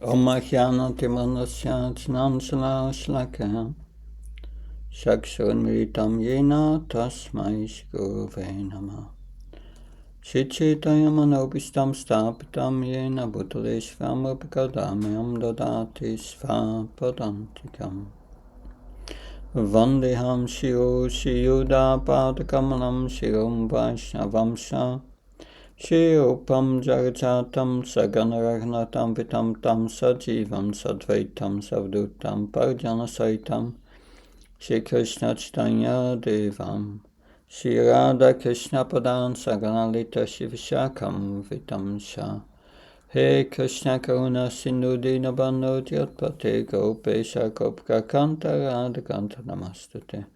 Om Jnana-timirandasya Jnana-shalakaya Chakshurunmilitam Yena Tasmai Shri-Gurave Namah Shri-chaitanya-manobhishtam Sthapitam Yena Bhutale-shvam Rupakadamyam Dadati Svapadantikam Vandeham Shri-Yuda-padakamalam Shirom Vaishnavamsha Shri-Rupam Jagajatam Saganaragnatam Vitam Tam Sajivam Sadvaitam Savdutam Parjanasaitam Shri Krishna Chaitanya Devam Shri Radha Krishna Padan Saganalita Shivashakam Vitam Sha He Krishna Karuna Sindhu Dinabando Jyotpate Gopesha Gopka Kanta Radha Kanta Namastute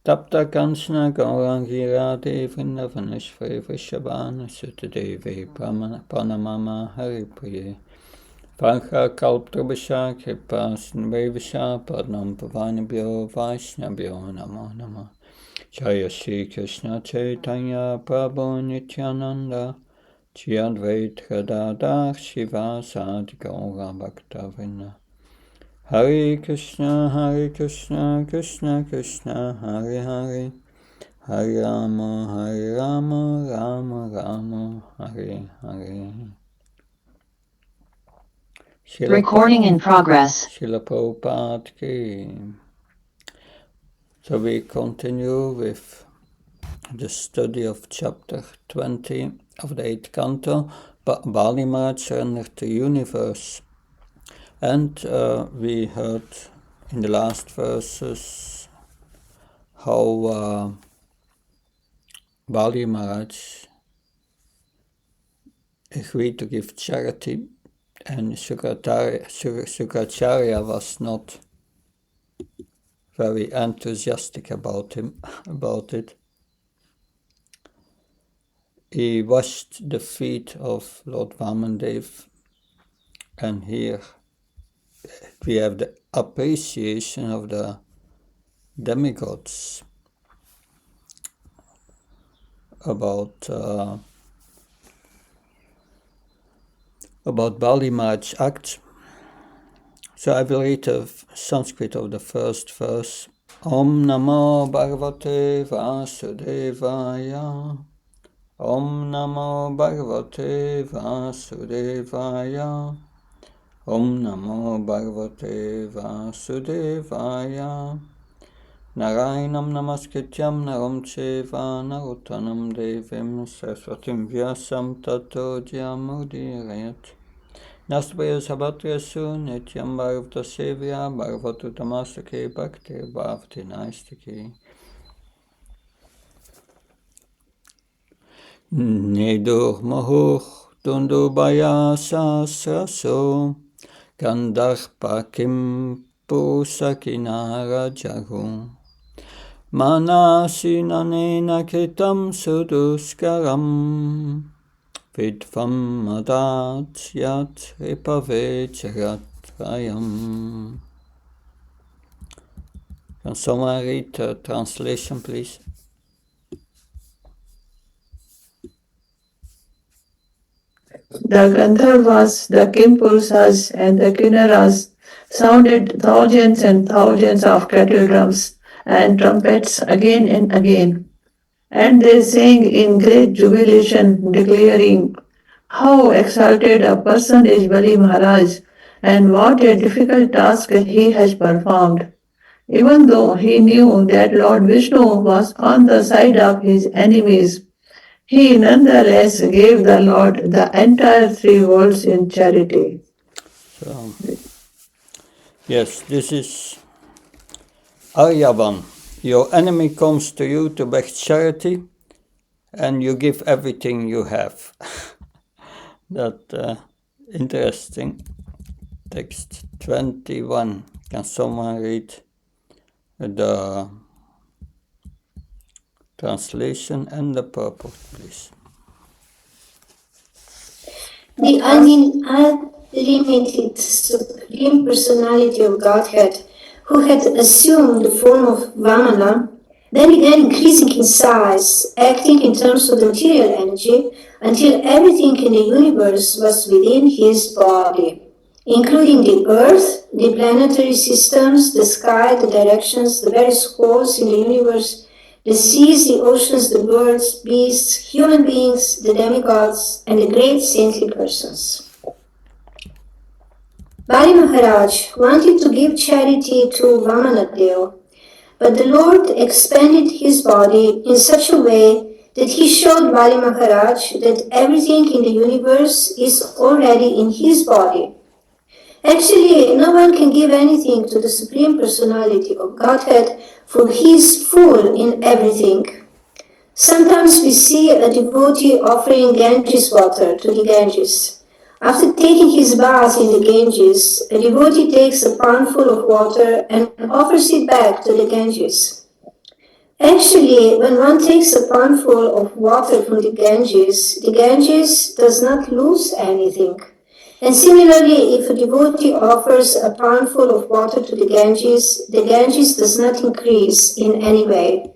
Tapta Kanchana Gaurangi Radhe Vrindavaneshwari Vrishabhana Sutadevi Pranamama Haripriye Pancha Kalptrabhasha Kripa Sindhavasha Padnam Pavanabhyo Vaishnabhyo Namo Namo Jaya Shri Krishna Chaitanya Prabhu Nityananda Shri Advaita Gadadhar Shiva Sadi Gaura Bhakta Hare Krishna, Krishna Krishna, Hare Hare, Hare Rama, Rama Rama, Hare Hare. Recording in progress. Srila Prabhupada ki. So we continue with the study of chapter 20 of the 8th canto, Bali Maharaj surrendered the universe. And we heard in the last verses how Bali Maharaj agreed to give charity, and Shukracharya was not very enthusiastic about it. He washed the feet of Lord Vamandev, and here we have the appreciation of the demigods about Bali Maharaj's act. So I will read the Sanskrit of the first verse. Om Namo Bhagavate Vasudevaya. Om Namo Bhagavate Vasudevaya. Om Namo Bhagavate Vasudevaya. Narayanam Namaskrityam Naram Cheva Narottanam Devim Saraswatim Vyasam Tato Jyamudirayat. Nastaya Sabatrasu Nityam Bhagavata Sevya Bhagavatu Tamasake Bhakti Bhavati Naistake. Nedur Mahuch Dundu Baya Sasraso Gandharpa Kim Pusakinara Jagu Manasinanena Kritam Suduskaram Vidvam Madat Yat Ripavecharatrayam. Can someone read the translation, please? The Gandharvas, the Kimpurusas, and the Kinnaras sounded thousands and thousands of kettle drums and trumpets again and again. And they sang in great jubilation, declaring, "How exalted a person is Bali Maharaj, and what a difficult task he has performed." Even though he knew that Lord Vishnu was on the side of his enemies, he nonetheless gave the Lord the entire three worlds in charity. So, yes, this is Aryavan. Your enemy comes to you to beg charity, and you give everything you have. That interesting. Text 21. Can someone read the translation and the purport, please? The unlimited Supreme Personality of Godhead, who had assumed the form of Vamana, then began increasing in size, acting in terms of the material energy, until everything in the universe was within his body. including the Earth, the planetary systems, the sky, the directions, the various holes in the universe, the seas, the oceans, the birds, beasts, human beings, the demigods, and the great saintly persons. Bali Maharaj wanted to give charity to Vamanadeva, but the Lord expanded his body in such a way that he showed Bali Maharaj that everything in the universe is already in his body. Actually, no one can give anything to the Supreme Personality of Godhead, for he is full in everything. Sometimes we see a devotee offering Ganges water to the Ganges. After taking his bath in the Ganges, a devotee takes a palmful of water and offers it back to the Ganges. Actually, when one takes a palmful of water from the Ganges does not lose anything. And similarly, if a devotee offers a palmful of water to the Ganges does not increase in any way.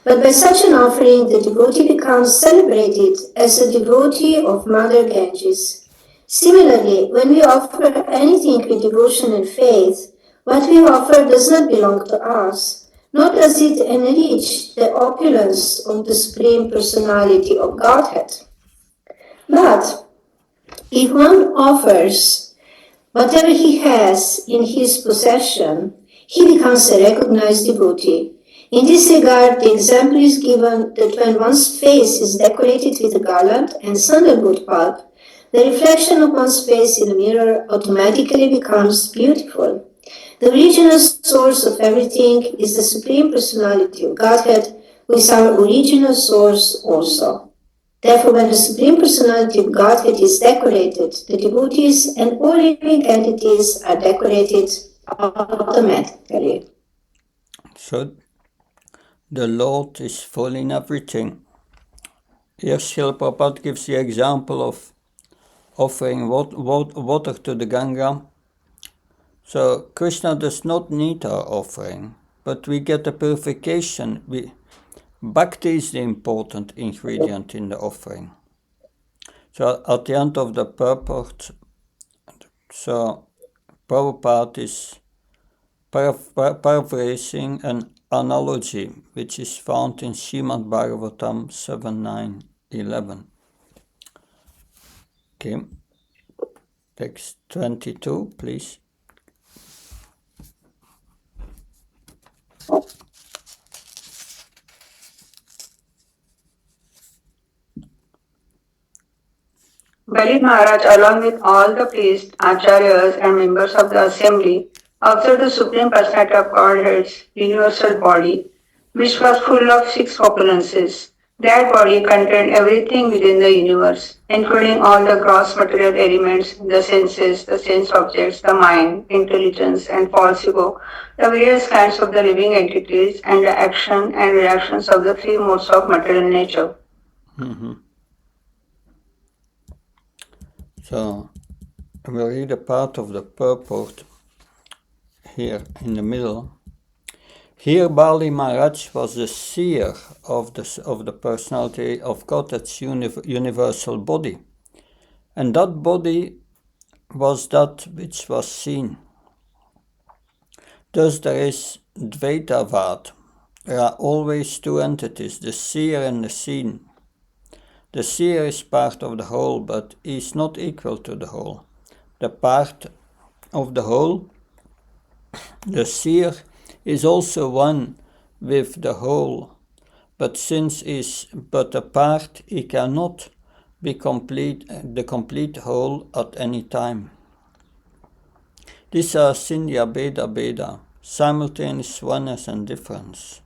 But by such an offering, the devotee becomes celebrated as a devotee of Mother Ganges. Similarly, when we offer anything with devotion and faith, what we offer does not belong to us, nor does it enrich the opulence of the Supreme Personality of Godhead. But if one offers whatever he has in his possession, he becomes a recognized devotee. In this regard, the example is given that when one's face is decorated with a garland and sandalwood pulp, the reflection of one's face in a mirror automatically becomes beautiful. The original source of everything is the Supreme Personality of Godhead, who is our original source also. Therefore, when the Supreme Personality of Godhead is decorated, the devotees and all living entities are decorated automatically. So, the Lord is full in everything. Here Srila Prabhupada gives the example of offering water to the Ganga. So Krishna does not need our offering, but we get a purification. Bhakti is the important ingredient in the offering. So at the end of the purport, so Prabhupada is paraphrasing an analogy which is found in Srimad Bhagavatam 7.9.11. Okay, text 22, please. Bali Maharaj, along with all the priests, acharyas, and members of the assembly, observed the Supreme Personality of Godhead's universal body, which was full of six opulences. That body contained everything within the universe, including all the gross material elements, the senses, the sense objects, the mind, intelligence, and false ego, the various kinds of the living entities, and the action and reactions of the three modes of material nature. Mm-hmm. So, we'll read a part of the purport here in the middle. Here Bali Maharaj was the seer of the personality of God's universal body. And that body was that which was seen. Thus there is Dvaitavad. There are always two entities, the seer and the seen. The seer is part of the whole, but is not equal to the whole. The part of the whole, the seer, is also one with the whole, but since is but a part, he cannot be the complete whole at any time. These are Sindhya Bheda, simultaneous oneness and difference,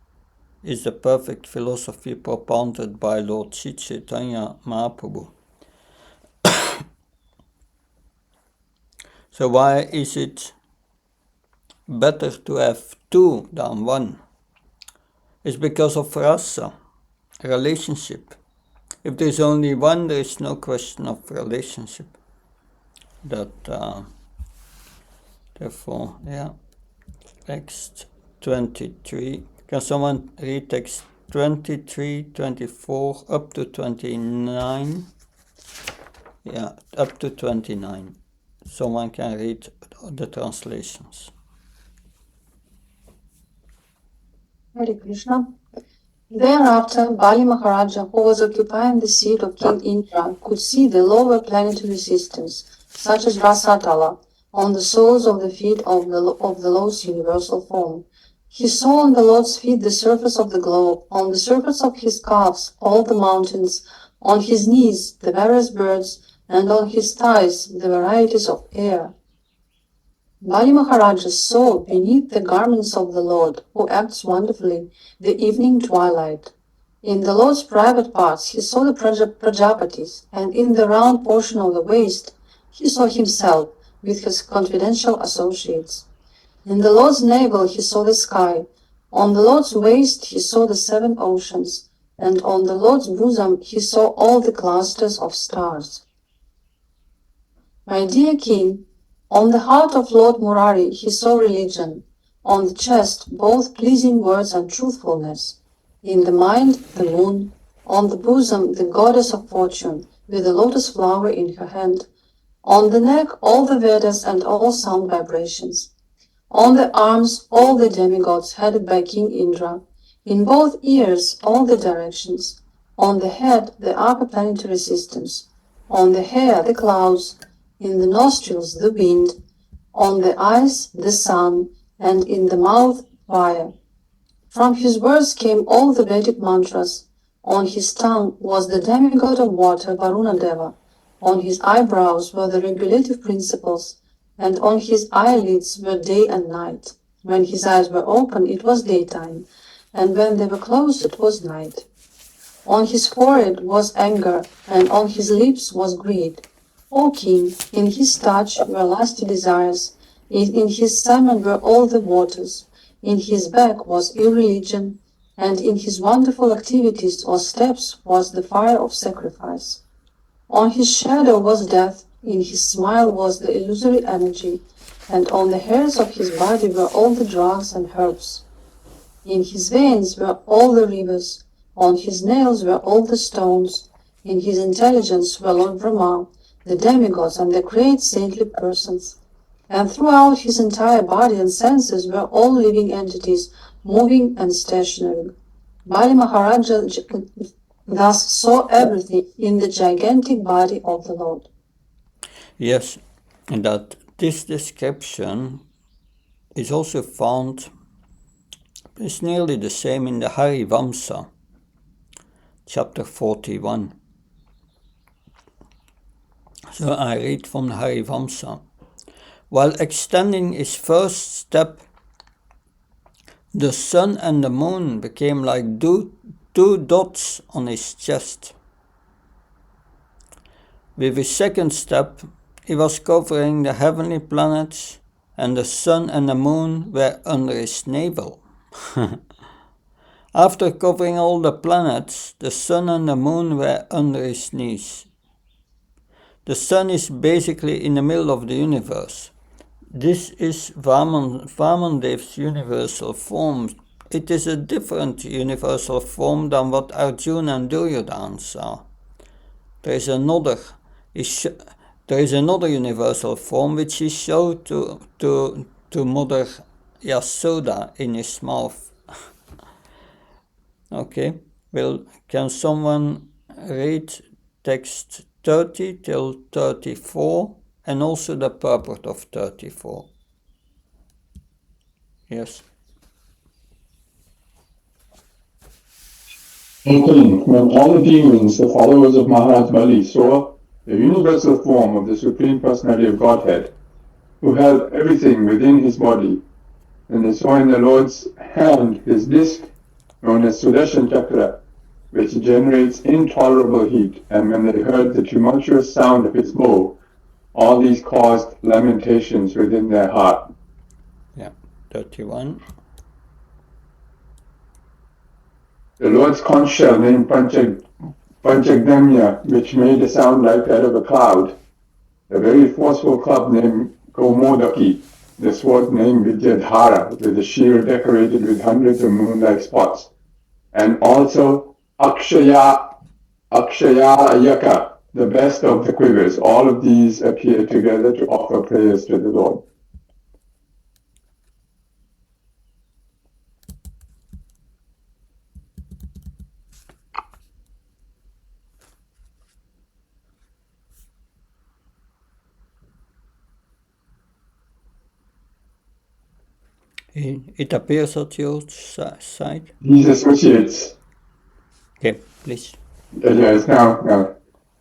is the perfect philosophy propounded by Lord Sri Chaitanya Mahaprabhu. So why is it better to have two than one? It's because of rasa, relationship. If there is only one, there is no question of relationship. Therefore, text 23. Can someone read text 23, 24, up to 29? Yeah, up to 29. someone can read the translations. Hare Krishna. Thereafter, Bali Maharaja, who was occupying the seat of King Indra, could see the lower planetary systems, such as Rasatala, on the soles of the feet of the Lord's universal form. He saw on the Lord's feet the surface of the globe, on the surface of his calves all the mountains, on his knees the various birds, and on his thighs the varieties of air. Bali Maharaja saw beneath the garments of the Lord, who acts wonderfully, the evening twilight. In the Lord's private parts he saw the Prajapatis, and in the round portion of the waist he saw himself with his confidential associates. In the Lord's navel he saw the sky, on the Lord's waist he saw the 7 oceans, and on the Lord's bosom he saw all the clusters of stars. My dear king, on the heart of Lord Murari he saw religion, on the chest both pleasing words and truthfulness, in the mind the moon, on the bosom the goddess of fortune, with the lotus flower in her hand, on the neck all the Vedas and all sound vibrations, on the arms all the demigods headed by King Indra, in both ears all the directions, on the head the upper planetary systems, on the hair the clouds, in the nostrils the wind, on the eyes the sun, and in the mouth fire. From his words came all the Vedic mantras. On his tongue was the demigod of water Varuna Deva. On his eyebrows were the regulative principles, and on his eyelids were day and night. When his eyes were open, it was daytime, and when they were closed, it was night. On his forehead was anger, and on his lips was greed. O king, in his touch were lusty desires, in his semen were all the waters, in his back was irreligion, and in his wonderful activities or steps was the fire of sacrifice. On his shadow was death, in his smile was the illusory energy, and on the hairs of his body were all the drugs and herbs. In his veins were all the rivers, on his nails were all the stones, in his intelligence were Lord Brahma, the demigods and the great saintly persons, and throughout his entire body and senses were all living entities, moving and stationary. Bali Maharaja thus saw everything in the gigantic body of the Lord. Yes, and that this description is also found, is nearly the same in the Harivamsa, chapter 41. So I read from the Harivamsa. While extending his first step, the sun and the moon became like two dots on his chest. With his second step, he was covering the heavenly planets, and the sun and the moon were under his navel. After covering all the planets, the sun and the moon were under his knees. The sun is basically in the middle of the universe. This is Vamandev's universal form. It is a different universal form than what Arjuna and Duryodhana saw. There is another universal form which he showed to Mother Yasoda in his mouth. Okay, well, can someone read text 30 till 34 and also the purport of 34? Yes. O king, when all the demons, the followers of Maharaj Bali, saw the universal form of the Supreme Personality of Godhead, who held everything within his body, and they saw in the Lord's hand his disc, known as Sudarshan Chakra, which generates intolerable heat, and when they heard the tumultuous sound of his bow, all these caused lamentations within their heart. Yeah, 31. The Lord's conch shell named Panchagdamya, which made a sound like that of a cloud, the very forceful club named Kaumodaki, the sword named Vidyadhara, with a shield decorated with hundreds of moon-like spots, and also Akshayayaka, the best of the quivers. All of these appear together to offer prayers to the Lord. It appears at your side. These associates. Okay, please. Yes, now.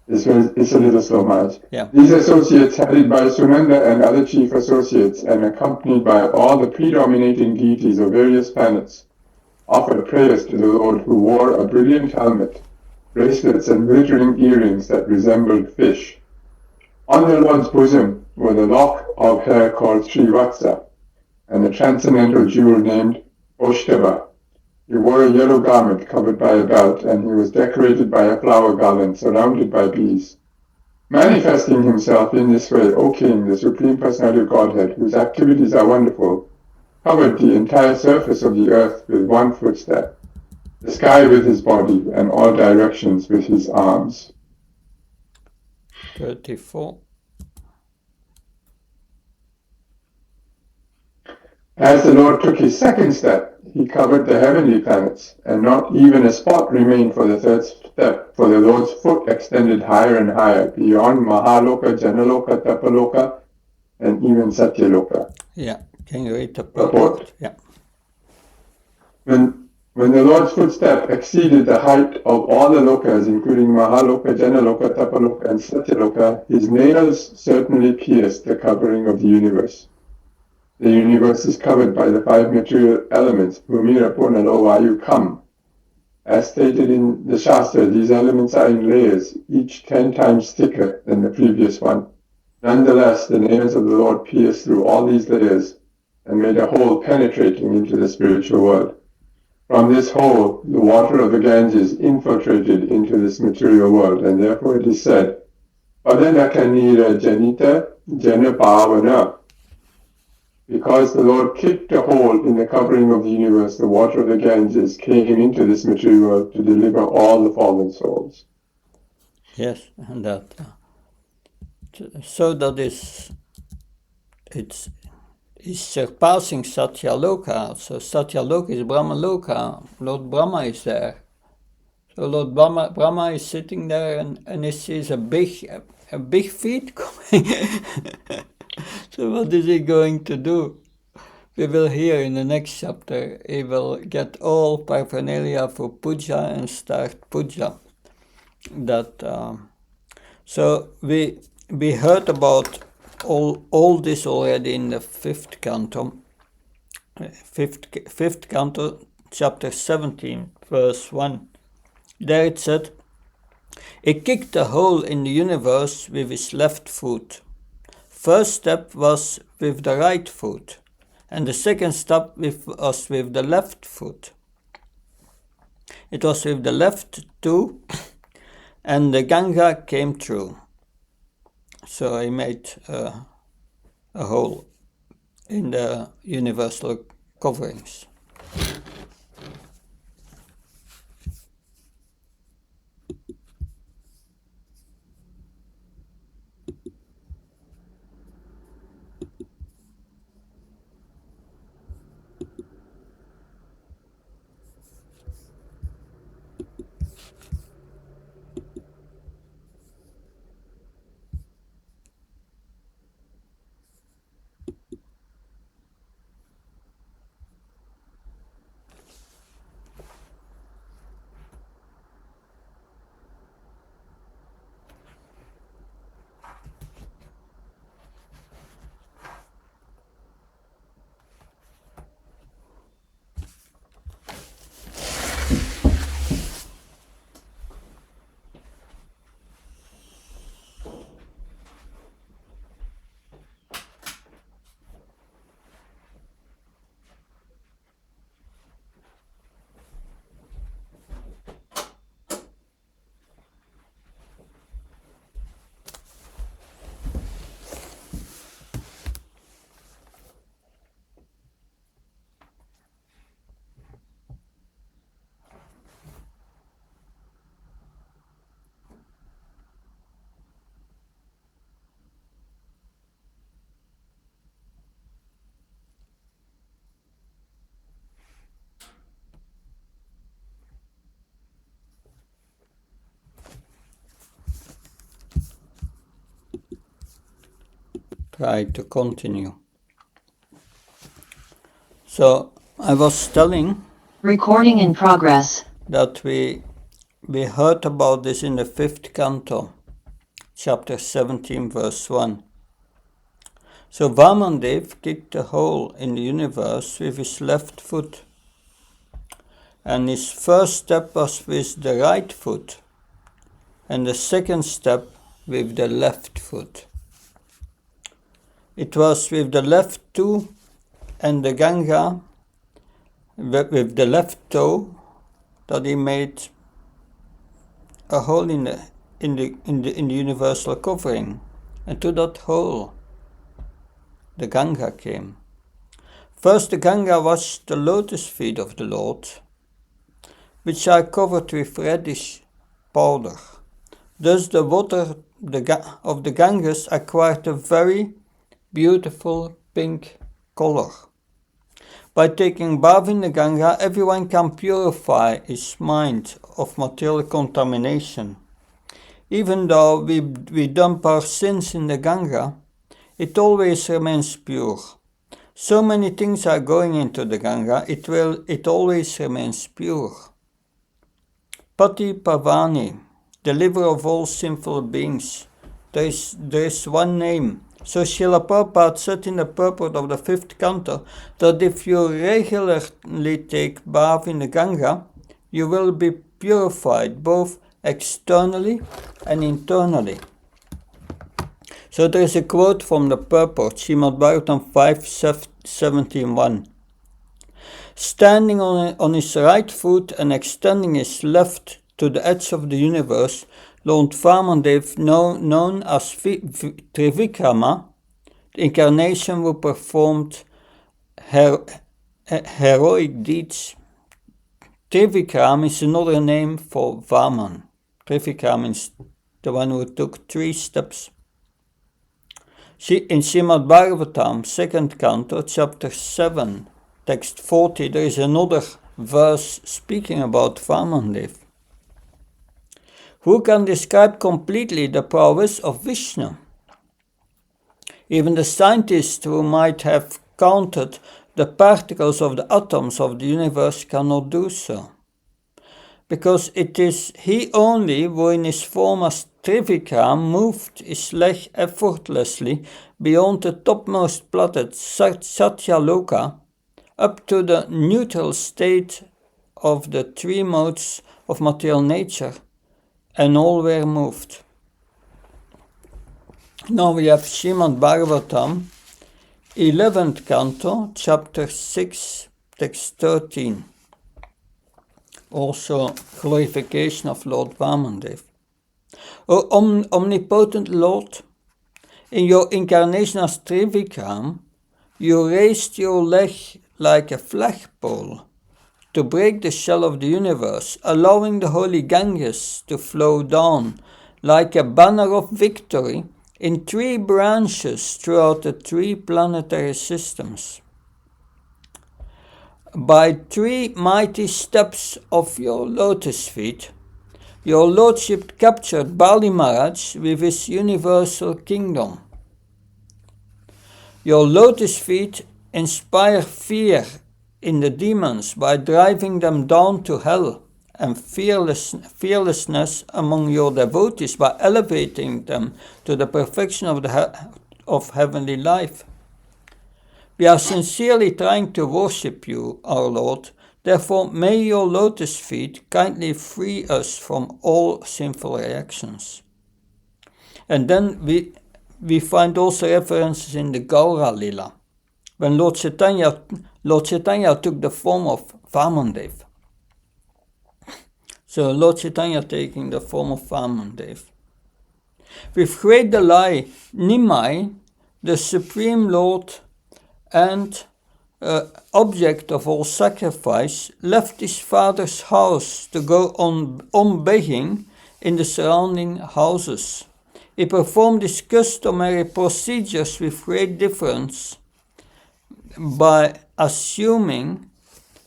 It's a little slow, Maharaj. Yeah. These associates, headed by Sunanda and other chief associates, and accompanied by all the predominating deities of various planets, offered prayers to the Lord, who wore a brilliant helmet, bracelets, and glittering earrings that resembled fish. On the Lord's bosom were the lock of hair called Srivatsa, and the transcendental jewel named Oshtaba. He wore a yellow garment covered by a belt, and he was decorated by a flower garland surrounded by bees. Manifesting himself in this way, O King, the Supreme Personality of Godhead, whose activities are wonderful, covered the entire surface of the earth with one footstep, the sky with his body, and all directions with his arms. 34. As the Lord took his second step, he covered the heavenly planets, and not even a spot remained for the third step, for the Lord's foot extended higher and higher, beyond Mahaloka, Janaloka, Tapaloka, and even Satyaloka. Yeah, can you read the Purport? Yeah. When the Lord's footstep exceeded the height of all the lokas, including Mahaloka, Janaloka, Tapaloka, and Satyaloka, his nails certainly pierced the covering of the universe. The universe is covered by the five material elements, Bhumira, Purna, Vayu, Kam. As stated in the Shastra, these elements are in layers, each 10 times thicker than the previous one. Nonetheless, the nails of the Lord pierced through all these layers and made a hole penetrating into the spiritual world. From this hole, the water of the Ganges infiltrated into this material world, and therefore it is said, Padanakanira Janita Jana Bhavana. Because the Lord kicked a hole in the covering of the universe, the water of the Ganges came into this material world to deliver all the fallen souls. Yes, and that. So that is, it's surpassing Satyaloka. So Satyaloka is Brahmaloka. Lord Brahma is there. So Lord Brahma is sitting there, and he sees a big feet coming. So what is he going to do? We will hear in the next chapter. He will get all paraphernalia for puja and start puja. So we heard about all this already in the fifth canto. Fifth canto, chapter 17, verse 1. There it said, he kicked a hole in the universe with his left foot. First step was with the right foot, and the second step was with the left foot. It was with the left too, and the Ganga came through. So he made a hole in the universal coverings. try to continue. So I was telling Recording in progress. that we heard about this in the 5th canto, chapter 17, verse 1. So Vamandev kicked a hole in the universe with his left foot, and his first step was with the right foot, and the second step with the left foot. It was with the left toe and the Ganga, with the left toe, that he made a hole in the universal covering, and to that hole the Ganga came. First the Ganga washed the lotus feet of the Lord, which are covered with reddish powder. Thus the water of the Ganges acquired a very beautiful pink color. By taking bath in the Ganga, everyone can purify his mind of material contamination. Even though we dump our sins in the Ganga, it always remains pure. So many things are going into the Ganga, it always remains pure. Pati Pavani, deliverer of all sinful beings. There is one name. So Srila Prabhupada said in the purport of the 5th canto that if you regularly take bath in the Ganga, you will be purified both externally and internally. So there is a quote from the purport, Srimad Bhagavatam 5:17:1. Standing on his right foot and extending his left to the edge of the universe, Lord Vamandev, known as Trivikrama, the incarnation who performed heroic deeds. Trivikram is another name for Vaman. Trivikram is the one who took 3 steps. In Srimad Bhagavatam, 2nd canto, chapter 7, text 40, there is another verse speaking about Vamandev. Who can describe completely the prowess of Vishnu? Even the scientists who might have counted the particles of the atoms of the universe cannot do so. Because it is he only who in his form as Trivikram moved his leg effortlessly beyond the topmost planet Satyaloka up to the neutral state of the 3 modes of material nature, and all were moved. Now we have Srimad Bhagavatam, 11th canto, chapter 6, text 13. Also glorification of Lord Vamandev. O omnipotent Lord, in your incarnation as Trivikram, you raised your leg like a flagpole to break the shell of the universe, allowing the holy Ganges to flow down like a banner of victory in 3 branches throughout the 3 planetary systems. By 3 mighty steps of your lotus feet, your lordship captured Bali Maharaj with his universal kingdom. Your lotus feet inspire fear in the demons by driving them down to hell, and fearlessness among your devotees by elevating them to the perfection of heavenly life. We are sincerely trying to worship you, our Lord. Therefore, may your lotus feet kindly free us from all sinful reactions. And then we find also references in the Gaura Lila, when Lord Chaitanya took the form of Vamandev. So Lord Chaitanya taking the form of Vamandev. With great delight, Nimai, the Supreme Lord and object of all sacrifice, left his father's house to go on begging in the surrounding houses. He performed his customary procedures with great difference by assuming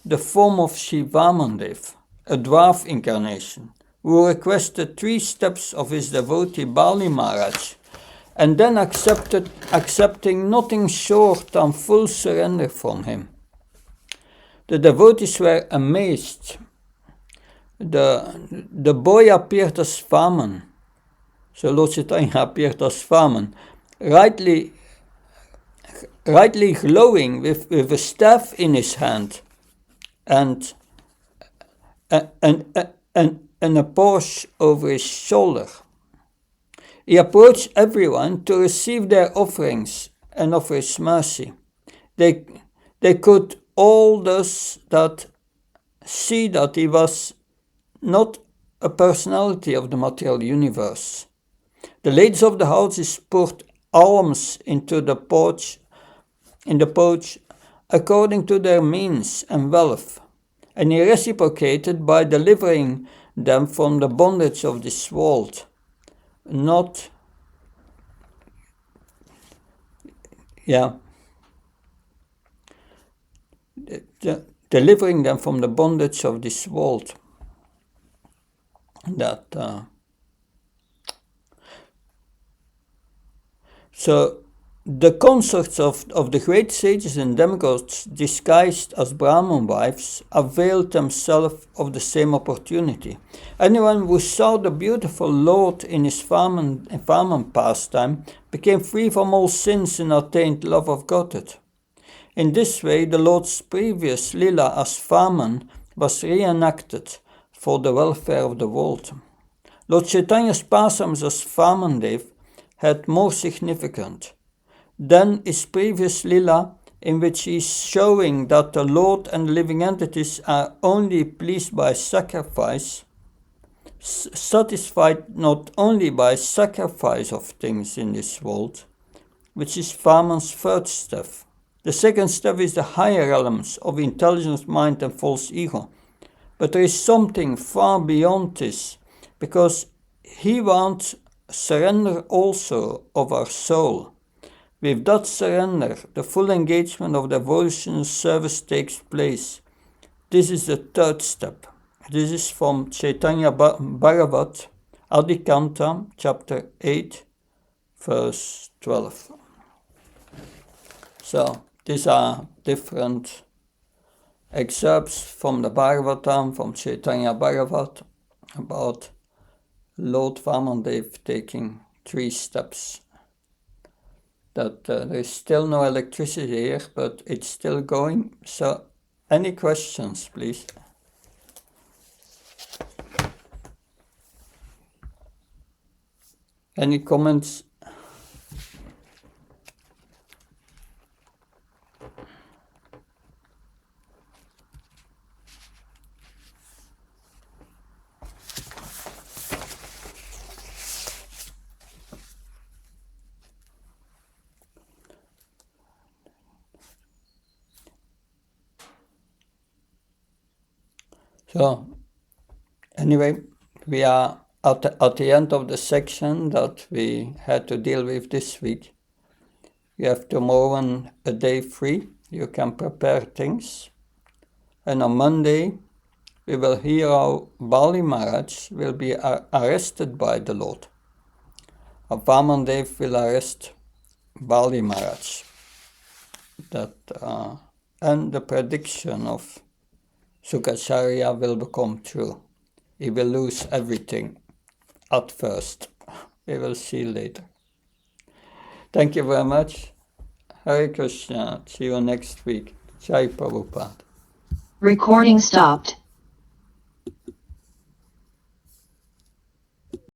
the form of Shivamandev, a dwarf incarnation, who requested 3 steps of his devotee Bali Maharaj, and then accepting nothing short than full surrender from him. The devotees were amazed. The boy appeared as Vaman. So Lord Chaitanya appeared as Vaman, rightly glowing with a staff in his hand and a pouch over his shoulder. He approached everyone to receive their offerings and offer his mercy. They could all thus see that he was not a personality of the material universe. The ladies of the houses poured alms into the pouch according to their means and wealth, and he reciprocated by delivering them from the bondage of this world, delivering them from the bondage of this world. So the consorts of the great sages and demigods disguised as Brahman wives availed themselves of the same opportunity. Anyone who saw the beautiful Lord in his Vaman pastime became free from all sins and attained love of Godhead. In this way, the Lord's previous Lila as Vaman was reenacted for the welfare of the world. Lord Chaitanya's pastimes as Vamandev had more significant than his previous Lila, in which he is showing that the Lord and living entities are only pleased by sacrifice, satisfied not only by sacrifice of things in this world, which is Vaman's third step. The second step is the higher realms of intelligence, mind and false ego. But there is something far beyond this, because he wants surrender also of our soul. With that surrender, the full engagement of the devotional service takes place. This is the third step. This is from Chaitanya Bhagavat, Adikanta, chapter 8, verse 12. So, these are different excerpts from the Bhagavatam, from Chaitanya Bhagavat, about Lord Vamandev taking 3 steps. That there is still no electricity here, but it's still going. So, any questions, please? Any comments? So, anyway, we are at the end of the section that we had to deal with this week. You have tomorrow a day free. You can prepare things. And on Monday, we will hear how Bali Maharaj will be arrested by the Lord. Vamandev will arrest Bali Maharaj. And the prediction of Sukacharya will become true. He will lose everything at first. We will see later. Thank you very much. Hare Krishna. See you next week. Jai Prabhupada. Recording stopped.